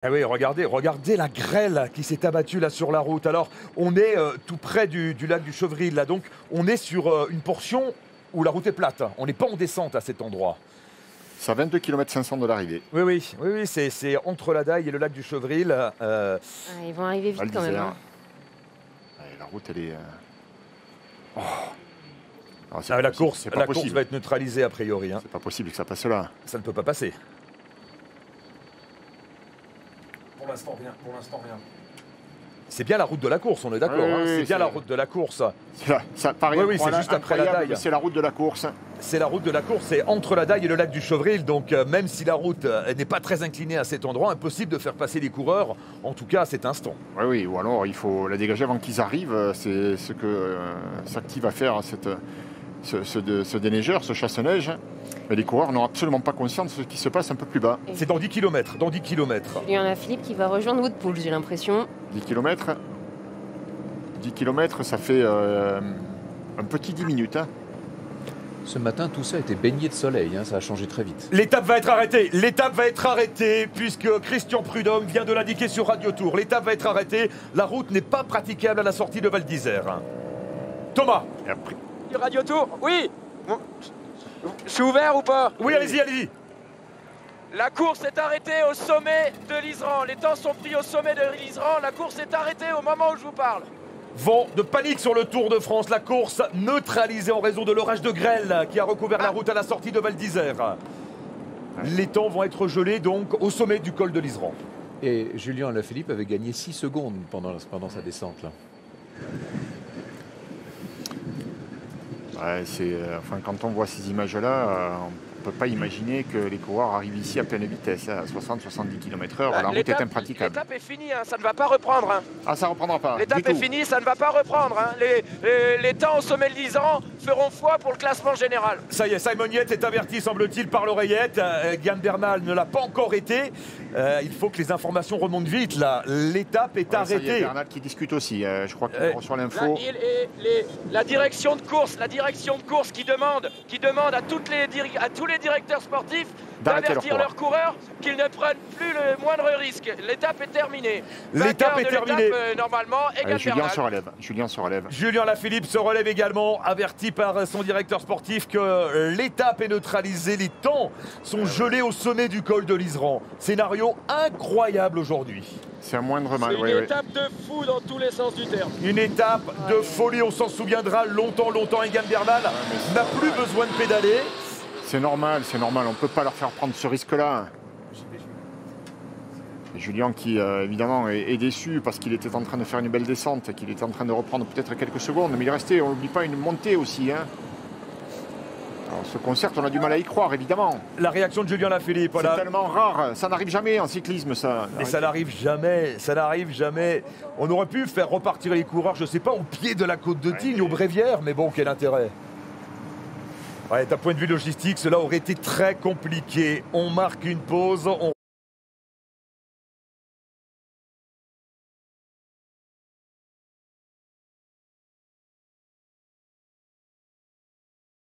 Ah oui, regardez la grêle qui s'est abattue là sur la route. Alors, on est tout près du lac du Chevril, là, donc on est sur une portion où la route est plate. On n'est pas en descente à cet endroit. C'est à 22 km 500 de l'arrivée. Oui, c'est entre la Daille et le lac du Chevril. Ils vont arriver vite quand même. Hein. Ouais, la route, elle est... Oh. La course va être neutralisée a priori. Hein. C'est pas possible que ça passe là. Ça ne peut pas passer. Pour l'instant, rien. C'est bien la route de la course, on est d'accord. Oui, c'est bien la route de la course. Ça paraît c'est juste après la Daille. C'est la route de la course. C'est la route de la course, c'est entre la Daille et le lac du Chevril. Donc même si la route n'est pas très inclinée à cet endroit, impossible de faire passer les coureurs, en tout cas à cet instant. Oui, ou alors il faut la dégager avant qu'ils arrivent. C'est ce que s'active à faire ce déneigeur, ce chasse-neige. Mais les coureurs n'ont absolument pas conscience de ce qui se passe un peu plus bas. C'est dans 10 km. Il y en a Philippe qui va rejoindre Woodpool, j'ai l'impression. 10 km 10 km, ça fait un petit 10 minutes. Hein. Ce matin, tout ça était baigné de soleil, hein, ça a changé très vite. L'étape va être arrêtée, puisque Christian Prudhomme vient de l'indiquer sur Radio Tour. L'étape va être arrêtée, la route n'est pas praticable à la sortie de Val d'Isère. Thomas. Radio Tour, oui. Je suis ouvert ou pas? Oui, allez-y. La course est arrêtée au sommet de l'Iseran. Les temps sont pris au sommet de l'Iseran. La course est arrêtée au moment où je vous parle. Vent de panique sur le Tour de France. La course neutralisée en raison de l'orage de grêle qui a recouvert la route à la sortie de Val d'Isère. Les temps vont être gelés donc au sommet du col de l'Iseran. Et Julien Alaphilippe avait gagné 6 secondes pendant sa descente là. Ouais, quand on voit ces images-là, on ne peut pas imaginer que les coureurs arrivent ici à pleine vitesse, à 60-70 km/h. La route est impraticable. L'étape est finie, hein, ça ne va pas reprendre. Hein. Ah, ça ne reprendra pas. L'étape est finie, ça ne va pas reprendre. Hein. Les temps au sommet de l'Iseran feront foi pour le classement général. Ça y est, Simon Yates est averti, semble-t-il, par l'oreillette. Yann Bernal ne l'a pas encore été. Il faut que les informations remontent vite, là. L'étape est arrêtée. Ça y est, Bernal qui discute aussi. Je crois qu'il reçoit l'info. La direction de course qui demande à tous les directeurs sportifs d'avertir leurs coureurs qu'ils ne prennent plus le moindre risque. L'étape est terminée. Normalement, Allez, Julien se relève. Julien Alaphilippe se relève également, averti par son directeur sportif que l'étape est neutralisée. Les temps sont gelés au sommet du col de l'Iseran. Scénario incroyable aujourd'hui. C'est un moindre mal. C'est une étape de fou dans tous les sens du terme. Une étape de folie, on s'en souviendra longtemps. Egan Bernal n'a plus besoin de pédaler. C'est normal, on ne peut pas leur faire prendre ce risque-là. Julien qui, évidemment, est déçu parce qu'il était en train de faire une belle descente, qu'il était en train de reprendre peut-être quelques secondes, mais il restait, on n'oublie pas, une montée aussi. Hein. Alors, ce concert, on a du mal à y croire, évidemment. La réaction de Julien Alaphilippe, voilà. C'est tellement rare, ça n'arrive jamais en cyclisme, ça. Et ça n'arrive jamais. On aurait pu faire repartir les coureurs, je ne sais pas, au pied de la côte de Tignes, aux Brévières, mais bon, quel intérêt. Ouais, d'un point de vue logistique, cela aurait été très compliqué. On marque une pause.